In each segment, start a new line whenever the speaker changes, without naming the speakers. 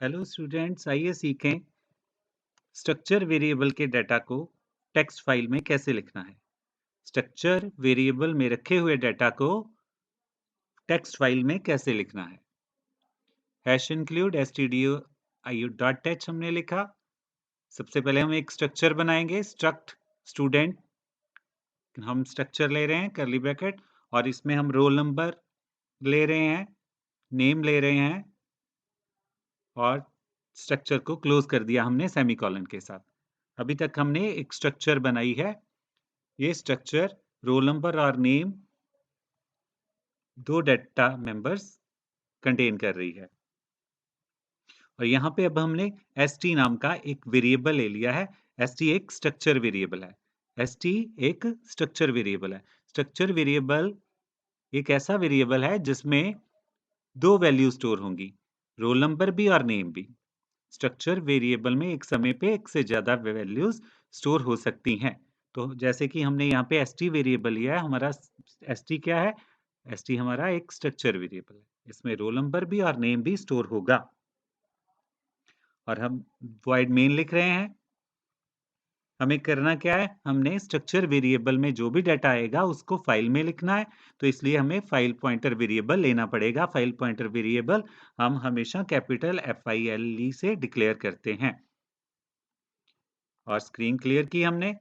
Hello students, आइए सीखें structure variable के डाटा को टेक्स्ट फाइल में कैसे लिखना है। स्ट्रक्चर वेरिएबल में रखे हुए डाटा को टेक्स्ट फाइल में कैसे लिखना है। हैश इंक्लूड stdio.io.h हमने लिखा। सबसे पहले हम एक स्ट्रक्चर बनाएंगे, स्ट्रक्ट स्टूडेंट। हम स्ट्रक्चर ले रहे हैं कर्ली ब्रैकेट और इसमें हम रोल नंबर ले रहे हैं, नेम ले रहे हैं और स्ट्रक्चर को क्लोज कर दिया हमने सेमीकोलन के साथ। अभी तक हमने एक स्ट्रक्चर बनाई है। ये स्ट्रक्चर रोल नंबर और नेम दो डाटा मेंबर्स कंटेन कर रही है और यहाँ पे अब हमने st नाम का एक वेरिएबल ले लिया है। st एक स्ट्रक्चर वेरिएबल है। st एक स्ट्रक्चर वेरिएबल है। स्ट्रक्चर वेरिएबल एक ऐसा वेरिएबल है जिसमें दो वैल्यू स्टोर होंगी, रोल नंबर भी और नेम भी। स्ट्रक्चर वेरिएबल में एक समय पे एक से ज्यादा वैल्यूज स्टोर हो सकती हैं। तो जैसे कि हमने यहाँ पे st वेरिएबल लिया है, हमारा st क्या है? st हमारा एक स्ट्रक्चर वेरिएबल है। इसमें रोल नंबर भी और नेम भी स्टोर होगा और हम वॉइड मेन लिख रहे हैं। हमें करना क्या है? हमने स्ट्रक्चर वेरिएबल में जो भी डाटा आएगा उसको फाइल में लिखना है, तो इसलिए हमें फाइल पॉइंटर वेरिएबल लेना पड़ेगा। फाइल पॉइंटर वेरिएबल हम हमेशा कैपिटल FILE से डिक्लेयर करते हैं। और स्क्रीन क्लियर की हमने,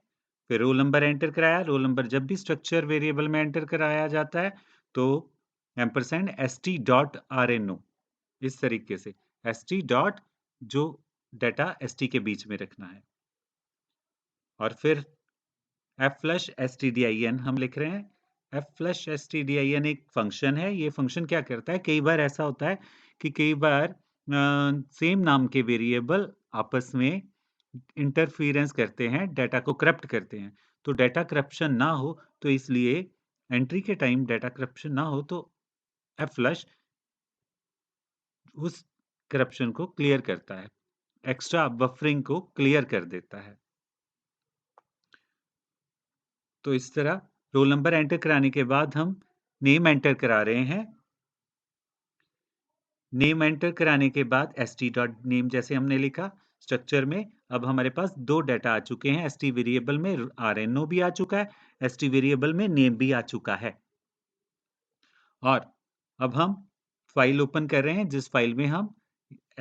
फिर रोल नंबर एंटर कराया। रोल नंबर जब भी स्ट्रक्चर वेरिएबल में एंटर कराया जाता है तो एम्परसेंड st.rno, इस तरीके से st डॉट जो डाटा st के बीच में रखना है। और फिर f stdin हम लिख रहे हैं। f stdin एक फंक्शन है। ये फंक्शन क्या करता है? कई बार ऐसा होता है कि कई बार सेम नाम के वेरिएबल आपस में इंटरफेरेंस करते हैं, डाटा को करप्ट करते हैं। तो डाटा करप्शन ना हो, तो इसलिए एंट्री के टाइम डाटा करप्शन ना हो, तो फ्लश उस करप्शन को क्लियर करता है, एक्स्ट्रा बफरिंग को क्लियर कर देता है। तो इस तरह रोल नंबर एंटर कराने के बाद हम नेम एंटर करा रहे हैं। नेम एंटर कराने के बाद st.name जैसे हमने लिखा स्ट्रक्चर में, अब हमारे पास दो डाटा आ चुके हैं। st वेरिएबल में rno भी आ चुका है, st वेरिएबल में नेम भी आ चुका है। और अब हम फाइल ओपन कर रहे हैं जिस फाइल में हम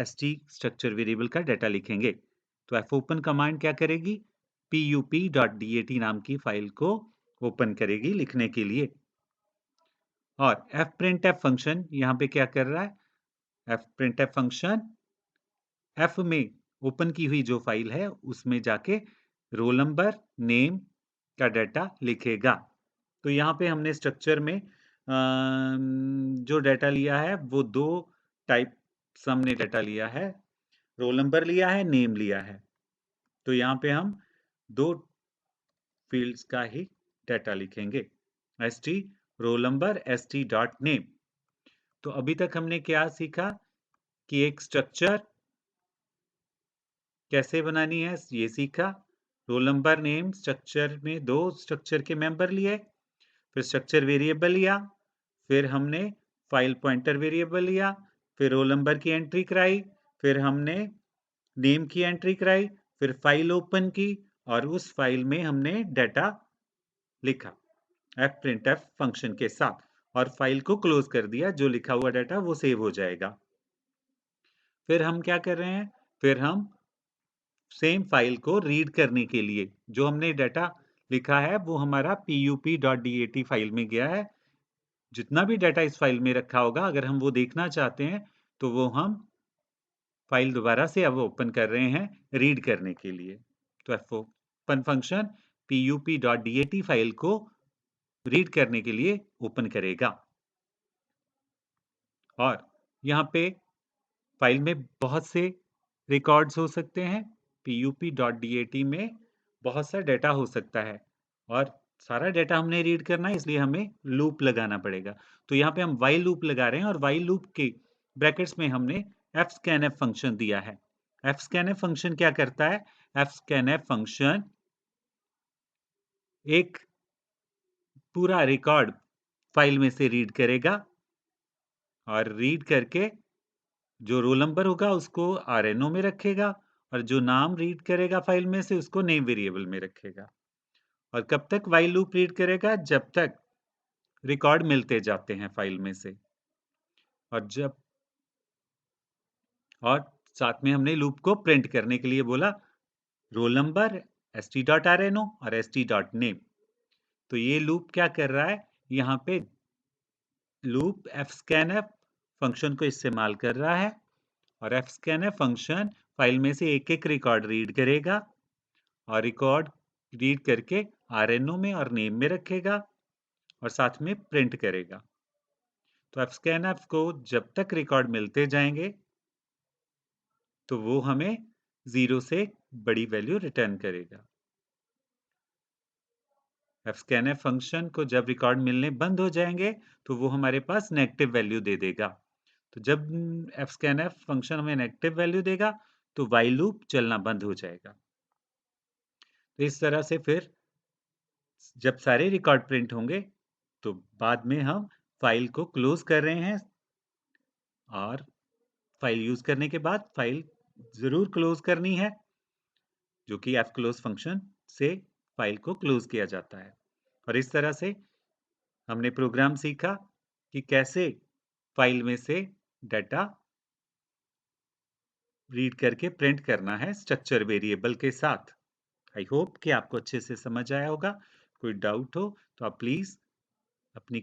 st स्ट्रक्चर वेरिएबल का डाटा लिखेंगे। तो fopen कमांड क्या करेगी? pup.dat नाम की फाइल को ओपन करेगी लिखने के लिए। और fprintf फंक्शन यहाँ पे क्या कर रहा है? fprintf फंक्शन f में ओपन की हुई जो फाइल है उसमें जाके रोल नंबर नेम का डाटा लिखेगा। तो यहाँ पे हमने स्ट्रक्चर में जो डाटा लिया है वो दो टाइप हमने डाटा लिया है, रोल नंबर लिया है, नेम लिया है। तो यहाँ पे हम दो फील्ड्स का ही डाटा लिखेंगे, st रोल नंबर st.name। तो अभी तक हमने क्या सीखा कि एक स्ट्रक्चर कैसे बनानी है, ये सीखा। रोल नंबर नेम स्ट्रक्चर में दो स्ट्रक्चर के मेंबर लिए, फिर स्ट्रक्चर वेरिएबल लिया, फिर हमने फाइल पॉइंटर वेरिएबल लिया, फिर रोल नंबर की एंट्री कराई, फिर हमने नेम की एंट्री कराई, फिर फाइल ओपन की और उस फाइल में हमने डाटा लिखा fprintf फंक्शन के साथ और फाइल को क्लोज कर दिया। जो लिखा हुआ डाटा वो सेव हो जाएगा। फिर हम क्या कर रहे हैं? फिर हम सेम फाइल को रीड करने के लिए जो हमने डाटा लिखा है वो हमारा pup.dat फाइल में गया है। जितना भी डाटा इस फाइल में रखा होगा, अगर हम वो देखना चाहते हैं तो वो हम फाइल दोबारा से अब ओपन कर रहे हैं रीड करने के लिए। तो fopen फंक्शन pup.dat फाइल को रीड करने के लिए ओपन करेगा। और यहाँ पे फाइल में बहुत से रिकॉर्ड्स हो सकते हैं। pup.dat में बहुत सा डाटा हो सकता है और सारा डाटा हमने रीड करना है, इसलिए हमें लूप लगाना पड़ेगा। तो यहाँ पे हम while लूप लगा रहे हैं और while लूप के ब्रैकेट्स में हमने fscanf फंक्शन दिया है। fscanf फंक्शन क्या करता है? fscanf फंक्शन एक पूरा रिकॉर्ड फाइल में से रीड करेगा और रीड करके जो रोल नंबर होगा उसको आरएनओ में रखेगा और जो नाम रीड करेगा फाइल में से उसको नेम वेरिएबल में रखेगा। और कब तक व्हाइल लूप रीड करेगा? जब तक रिकॉर्ड मिलते जाते हैं फाइल में से। और जब और साथ में हमने लूप को प्रिंट करने के लिए बोला रोल नंबर st.rno और st.name। तो ये लूप क्या कर रहा है? यहाँ पे लूप fscanf फंक्शन को इस्तेमाल कर रहा है और fscanf फंक्शन फाइल में से एक-एक रिकॉर्ड रीड करेगा और रिकॉर्ड रीड करके आरएनओ में और नेम में रखेगा और साथ में प्रिंट करेगा। तो fscanf को जब तक रिकॉर्ड मिलते जाएंगे तो वो हमें 0 से बड़ी वैल्यू रिटर्न करेगा। fscanf फंक्शन को जब रिकॉर्ड मिलने बंद हो जाएंगे तो वो हमारे पास नेगेटिव वैल्यू दे देगा। तो जब fscanf फंक्शन हमें नेगेटिव वैल्यू देगा तो व्हाइल लूप चलना बंद हो जाएगा। तो इस तरह से फिर जब सारे रिकॉर्ड प्रिंट होंगे तो बाद में हम फाइल को क्लोज कर रहे हैं और फाइल यूज करने के बाद फाइल जरूर क्लोज करनी है, जो कि fclose फंक्शन से फाइल को क्लोज किया जाता है। और इस तरह से हमने प्रोग्राम सीखा कि कैसे फाइल में से डाटा रीड करके प्रिंट करना है स्ट्रक्चर वेरिएबल के साथ। आई होप कि आपको अच्छे से समझ आया होगा। कोई डाउट हो तो आप प्लीज अपनी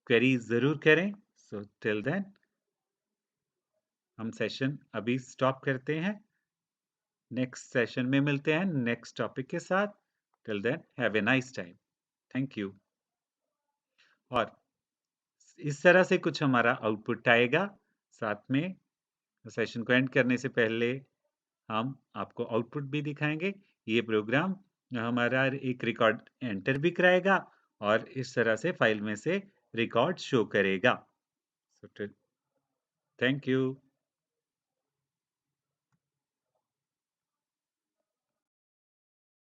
क्वेरी जरूर करें। सो टिल देन हम सेशन अभी स्टॉप करते हैं। नेक्स्ट सेशन में मिलते हैं नेक्स्ट टॉपिक के साथ। Till then have a nice time. Thank you. और इस तरह से कुछ हमारा आउटपुट आएगा। साथ में सेशन को एंड करने से पहले हम आपको आउटपुट भी दिखाएंगे। ये प्रोग्राम हमारा एक रिकॉर्ड एंटर भी कराएगा और इस तरह से फाइल में से रिकॉर्ड शो करेगा। Thank you.